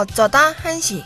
어쩌다 한시.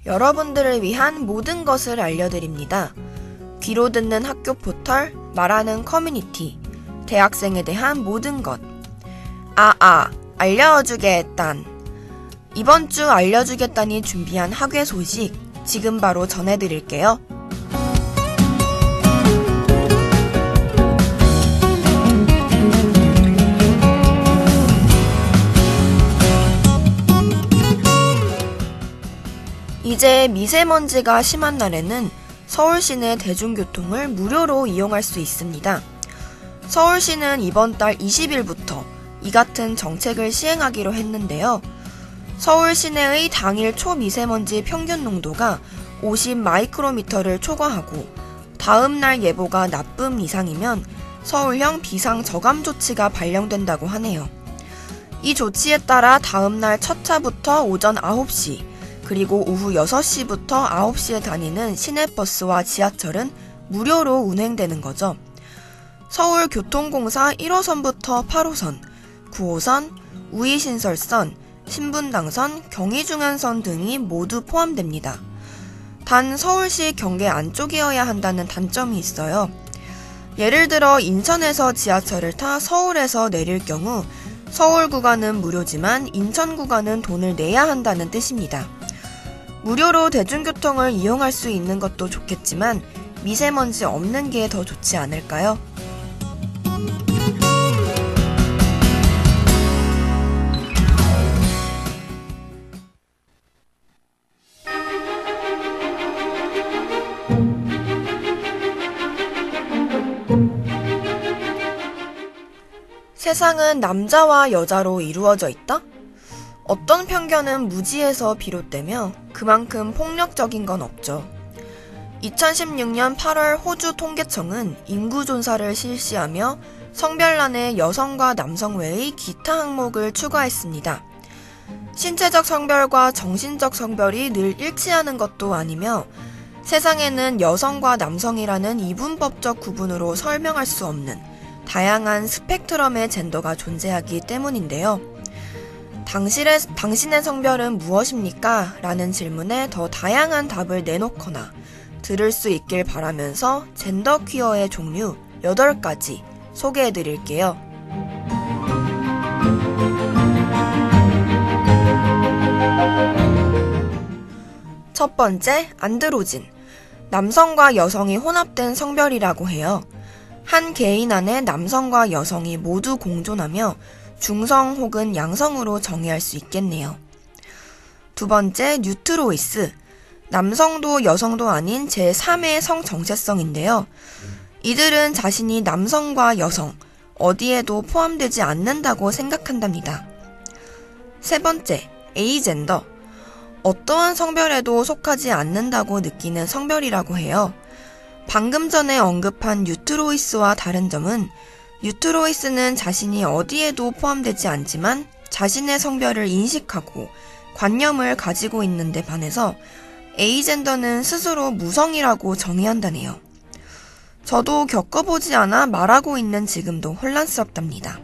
여러분들을 위한 모든 것을 알려드립니다. 귀로 듣는 학교 포털, 말하는 커뮤니티, 대학생에 대한 모든 것. 알려주겠단. 이번 주 알려주겠다니 준비한 학회 소식, 지금 바로 전해드릴게요. 이제 미세먼지가 심한 날에는 서울 시내 대중교통을 무료로 이용할 수 있습니다. 서울시는 이번 달 20일부터 이 같은 정책을 시행하기로 했는데요. 서울 시내의 당일 초미세먼지 평균 농도가 50 마이크로미터를 초과하고 다음 날 예보가 나쁨 이상이면 서울형 비상 저감 조치가 발령된다고 하네요. 이 조치에 따라 다음 날 첫 차부터 오전 9시, 그리고 오후 6시부터 9시에 다니는 시내버스와 지하철은 무료로 운행되는 거죠. 서울교통공사 1호선부터 8호선, 9호선, 우이신설선, 신분당선, 경의중앙선 등이 모두 포함됩니다. 단 서울시 경계 안쪽이어야 한다는 단점이 있어요. 예를 들어 인천에서 지하철을 타 서울에서 내릴 경우 서울 구간은 무료지만 인천 구간은 돈을 내야 한다는 뜻입니다. 무료로 대중교통을 이용할 수 있는 것도 좋겠지만 미세먼지 없는 게 더 좋지 않을까요? 세상은 남자와 여자로 이루어져 있다? 어떤 편견은 무지에서 비롯되며 그만큼 폭력적인 건 없죠. 2016년 8월 호주 통계청은 인구조사를 실시하며 성별란에 여성과 남성 외의 기타 항목을 추가했습니다. 신체적 성별과 정신적 성별이 늘 일치하는 것도 아니며 세상에는 여성과 남성이라는 이분법적 구분으로 설명할 수 없는 다양한 스펙트럼의 젠더가 존재하기 때문인데요. 당신의 성별은 무엇입니까? 라는 질문에 더 다양한 답을 내놓거나 들을 수 있길 바라면서 젠더 퀴어의 종류 8가지 소개해드릴게요. 첫 번째, 안드로진. 남성과 여성이 혼합된 성별이라고 해요. 한 개인 안에 남성과 여성이 모두 공존하며 중성 혹은 양성으로 정의할 수 있겠네요. 두 번째, 뉴트로이스. 남성도 여성도 아닌 제3의 성 정체성인데요. 이들은 자신이 남성과 여성, 어디에도 포함되지 않는다고 생각한답니다. 세 번째, 에이젠더. 어떠한 성별에도 속하지 않는다고 느끼는 성별이라고 해요. 방금 전에 언급한 뉴트로이스와 다른 점은 뉴트로이스는 자신이 어디에도 포함되지 않지만 자신의 성별을 인식하고 관념을 가지고 있는데 반해서 에이젠더는 스스로 무성이라고 정의한다네요. 저도 겪어보지 않아 말하고 있는 지금도 혼란스럽답니다.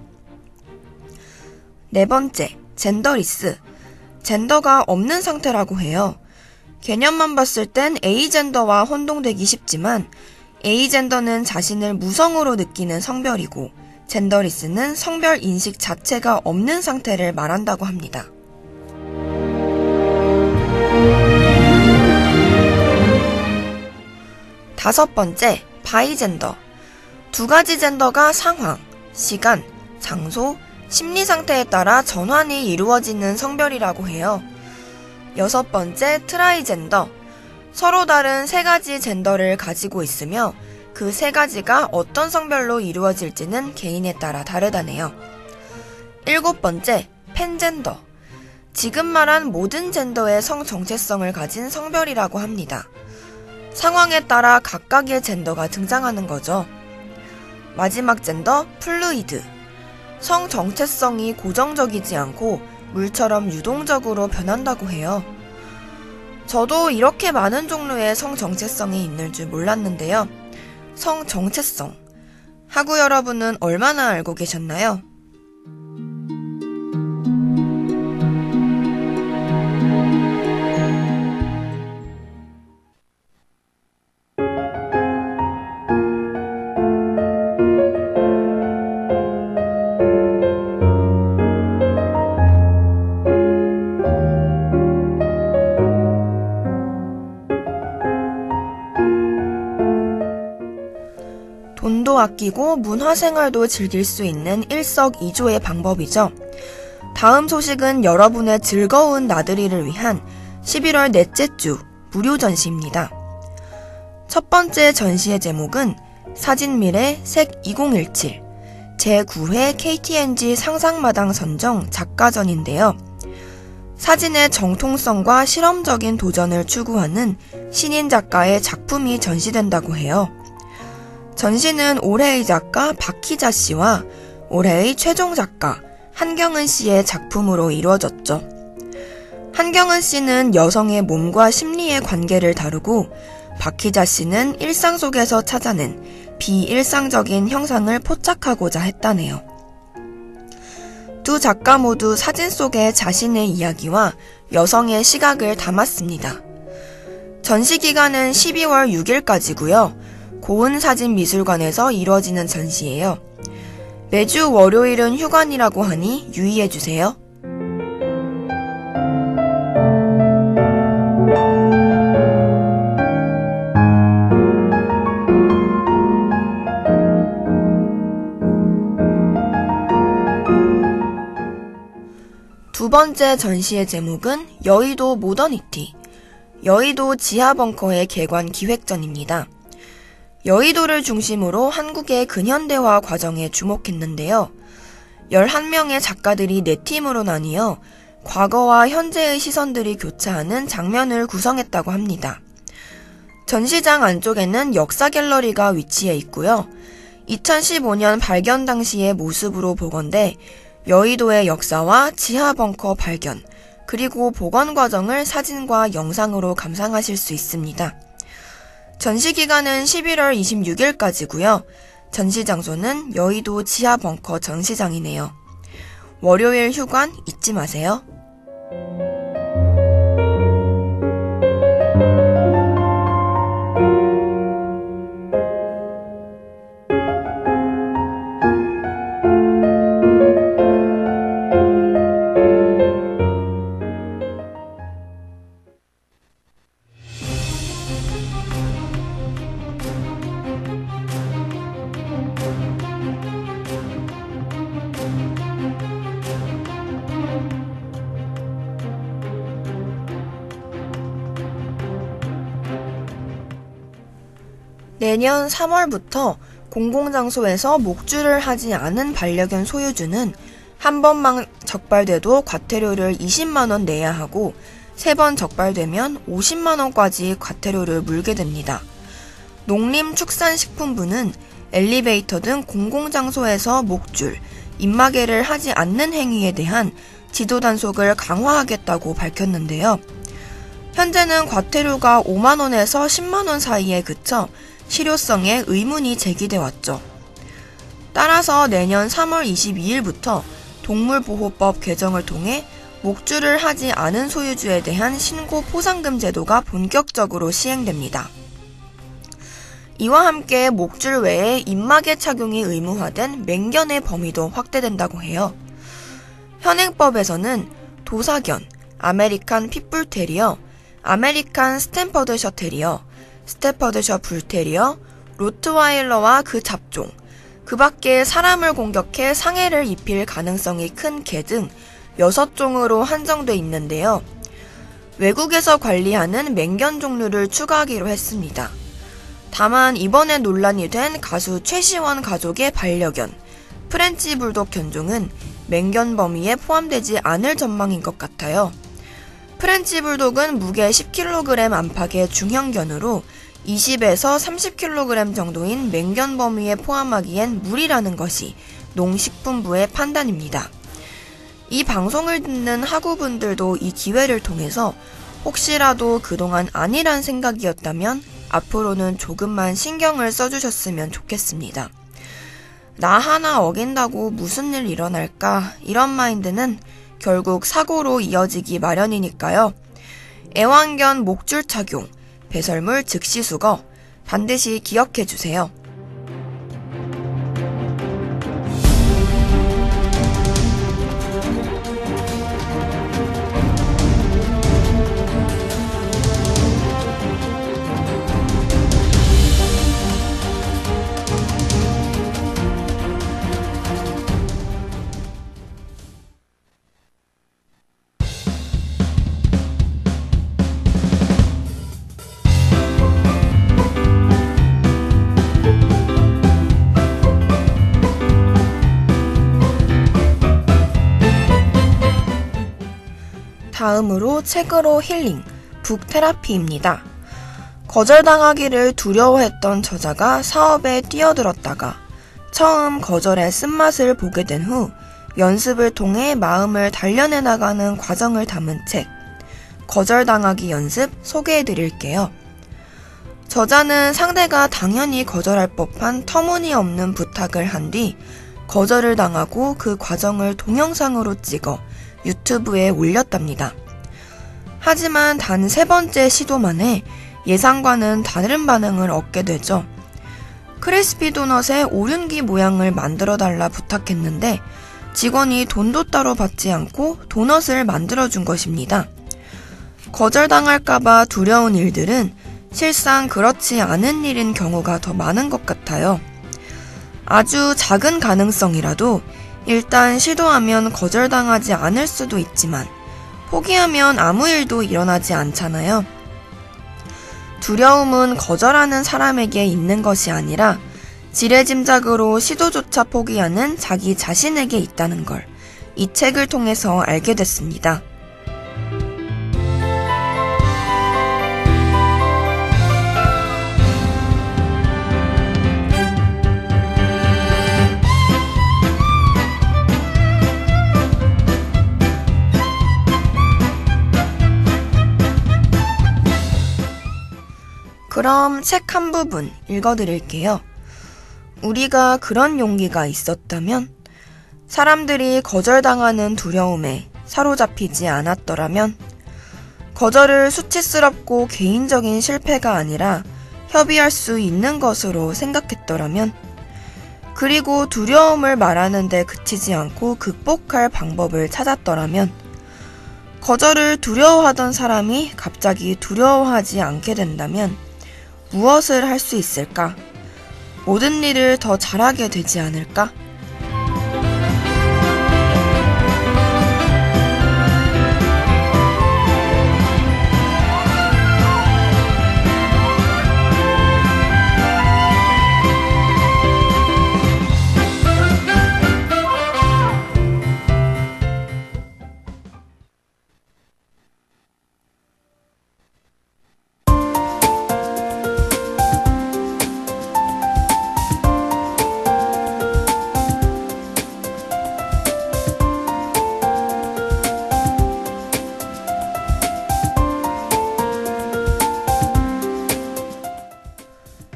네 번째, 젠더리스. 젠더가 없는 상태라고 해요. 개념만 봤을 땐 에이젠더와 혼동되기 쉽지만 에이젠더는 자신을 무성으로 느끼는 성별이고 젠더리스는 성별 인식 자체가 없는 상태를 말한다고 합니다. 다섯 번째, 바이젠더. 두 가지 젠더가 상황, 시간, 장소, 심리 상태에 따라 전환이 이루어지는 성별이라고 해요. 여섯 번째, 트라이젠더. 서로 다른 세 가지 젠더를 가지고 있으며 그 세 가지가 어떤 성별로 이루어질지는 개인에 따라 다르다네요. 7번째, 팬젠더. 지금 말한 모든 젠더의 성 정체성을 가진 성별이라고 합니다. 상황에 따라 각각의 젠더가 등장하는 거죠. 마지막 젠더, 플루이드. 성 정체성이 고정적이지 않고 물처럼 유동적으로 변한다고 해요. 저도 이렇게 많은 종류의 성 정체성이 있는 줄 몰랐는데요. 성 정체성. 하구 여러분은 얼마나 알고 계셨나요? 돈도 아끼고 문화생활도 즐길 수 있는 일석이조의 방법이죠. 다음 소식은 여러분의 즐거운 나들이를 위한 11월 넷째 주 무료 전시입니다. 첫 번째 전시의 제목은 사진미래 색 2017 제9회 KTNG 상상마당 선정 작가전인데요. 사진의 정통성과 실험적인 도전을 추구하는 신인 작가의 작품이 전시된다고 해요. 전시는 올해의 작가 박희자 씨와 올해의 최종 작가 한경은 씨의 작품으로 이루어졌죠. 한경은 씨는 여성의 몸과 심리의 관계를 다루고 박희자 씨는 일상 속에서 찾아낸 비일상적인 형상을 포착하고자 했다네요. 두 작가 모두 사진 속에 자신의 이야기와 여성의 시각을 담았습니다. 전시 기간은 12월 6일까지고요. 고은사진미술관에서 이루어지는 전시예요. 매주 월요일은 휴관이라고 하니 유의해주세요. 두 번째 전시의 제목은 여의도 모더니티, 여의도 지하벙커의 개관 기획전입니다. 여의도를 중심으로 한국의 근현대화 과정에 주목했는데요. 11명의 작가들이 4팀으로 나뉘어 과거와 현재의 시선들이 교차하는 장면을 구성했다고 합니다. 전시장 안쪽에는 역사 갤러리가 위치해 있고요. 2015년 발견 당시의 모습으로 보건대 여의도의 역사와 지하벙커 발견, 그리고 복원 과정을 사진과 영상으로 감상하실 수 있습니다. 전시 기간은 11월 26일까지고요. 전시 장소는 여의도 지하벙커 전시장이네요. 월요일 휴관 잊지 마세요. 내년 3월부터 공공장소에서 목줄을 하지 않은 반려견 소유주는 한 번만 적발돼도 과태료를 20만원 내야 하고 3번 적발되면 50만원까지 과태료를 물게 됩니다. 농림축산식품부는 엘리베이터 등 공공장소에서 목줄, 입마개를 하지 않는 행위에 대한 지도 단속을 강화하겠다고 밝혔는데요. 현재는 과태료가 5만원에서 10만원 사이에 그쳐 실효성에 의문이 제기돼 왔죠. 따라서 내년 3월 22일부터 동물보호법 개정을 통해 목줄을 하지 않은 소유주에 대한 신고 포상금 제도가 본격적으로 시행됩니다. 이와 함께 목줄 외에 입마개 착용이 의무화된 맹견의 범위도 확대된다고 해요. 현행법에서는 도사견, 아메리칸 핏불테리어, 아메리칸 스탠퍼드셔 테리어, 스테퍼드셔 불테리어, 로트와일러와 그 잡종, 그 밖에 사람을 공격해 상해를 입힐 가능성이 큰 개 등 6종으로 한정돼 있는데요. 외국에서 관리하는 맹견 종류를 추가하기로 했습니다. 다만 이번에 논란이 된 가수 최시원 가족의 반려견, 프렌치 불독 견종은 맹견 범위에 포함되지 않을 전망인 것 같아요. 프렌치 불독은 무게 10kg 안팎의 중형견으로 20에서 30kg 정도인 맹견 범위에 포함하기엔 무리라는 것이 농식품부의 판단입니다. 이 방송을 듣는 하구분들도 이 기회를 통해서 혹시라도 그동안 아니란 생각이었다면 앞으로는 조금만 신경을 써주셨으면 좋겠습니다. 나 하나 어긴다고 무슨 일 일어날까? 이런 마인드는 결국 사고로 이어지기 마련이니까요. 애완견 목줄 착용, 배설물 즉시 수거 반드시 기억해주세요. 다음으로 책으로 힐링, 북테라피입니다. 거절당하기를 두려워했던 저자가 사업에 뛰어들었다가 처음 거절의 쓴맛을 보게 된 후 연습을 통해 마음을 단련해 나가는 과정을 담은 책, 거절당하기 연습 소개해드릴게요. 저자는 상대가 당연히 거절할 법한 터무니없는 부탁을 한 뒤 거절을 당하고 그 과정을 동영상으로 찍어 유튜브에 올렸답니다. 하지만 단 3번째 시도만에 예상과는 다른 반응을 얻게 되죠. 크리스피 도넛의 오륜기 모양을 만들어달라 부탁했는데 직원이 돈도 따로 받지 않고 도넛을 만들어준 것입니다. 거절당할까봐 두려운 일들은 실상 그렇지 않은 일인 경우가 더 많은 것 같아요. 아주 작은 가능성이라도 일단 시도하면 거절당하지 않을 수도 있지만 포기하면 아무 일도 일어나지 않잖아요. 두려움은 거절하는 사람에게 있는 것이 아니라 지레짐작으로 시도조차 포기하는 자기 자신에게 있다는 걸 이 책을 통해서 알게 됐습니다. 그럼 책 한 부분 읽어드릴게요. 우리가 그런 용기가 있었다면, 사람들이 거절당하는 두려움에 사로잡히지 않았더라면, 거절을 수치스럽고 개인적인 실패가 아니라 협의할 수 있는 것으로 생각했더라면, 그리고 두려움을 말하는 데 그치지 않고 극복할 방법을 찾았더라면, 거절을 두려워하던 사람이 갑자기 두려워하지 않게 된다면 무엇을 할 수 있을까? 모든 일을 더 잘하게 되지 않을까?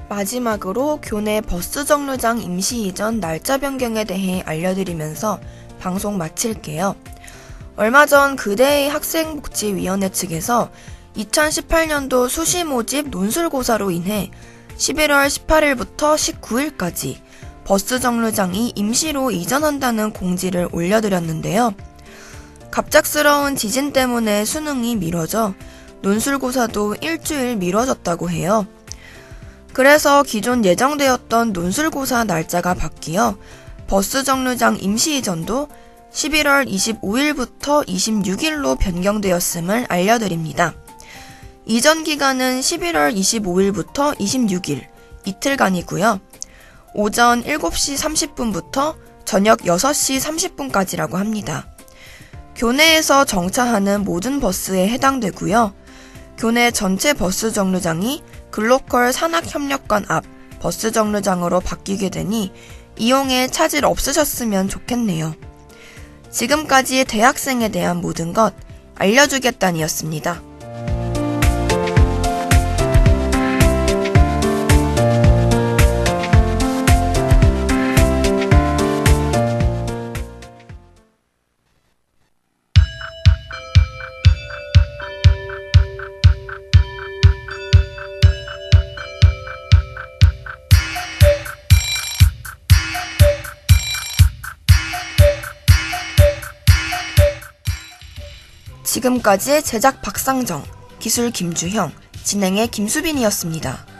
마지막으로 교내 버스 정류장 임시 이전 날짜 변경에 대해 알려드리면서 방송 마칠게요. 얼마 전 그대의 학생복지위원회 측에서 2018년도 수시 모집 논술고사로 인해 11월 18일부터 19일까지 버스 정류장이 임시로 이전한다는 공지를 올려드렸는데요. 갑작스러운 지진 때문에 수능이 미뤄져 논술고사도 일주일 미뤄졌다고 해요. 그래서 기존 예정되었던 논술고사 날짜가 바뀌어 버스 정류장 임시 이전도 11월 25일부터 26일로 변경되었음을 알려드립니다. 이전 기간은 11월 25일부터 26일, 이틀간이고요. 오전 7시 30분부터 저녁 6시 30분까지라고 합니다. 교내에서 정차하는 모든 버스에 해당되고요. 교내 전체 버스 정류장이 글로컬 산학협력관 앞 버스 정류장으로 바뀌게 되니 이용에 차질 없으셨으면 좋겠네요. 지금까지 대학생에 대한 모든 것 알려주겠다니였습니다. 지금까지 제작 박상정, 기술 김주형, 진행의 김수빈이었습니다.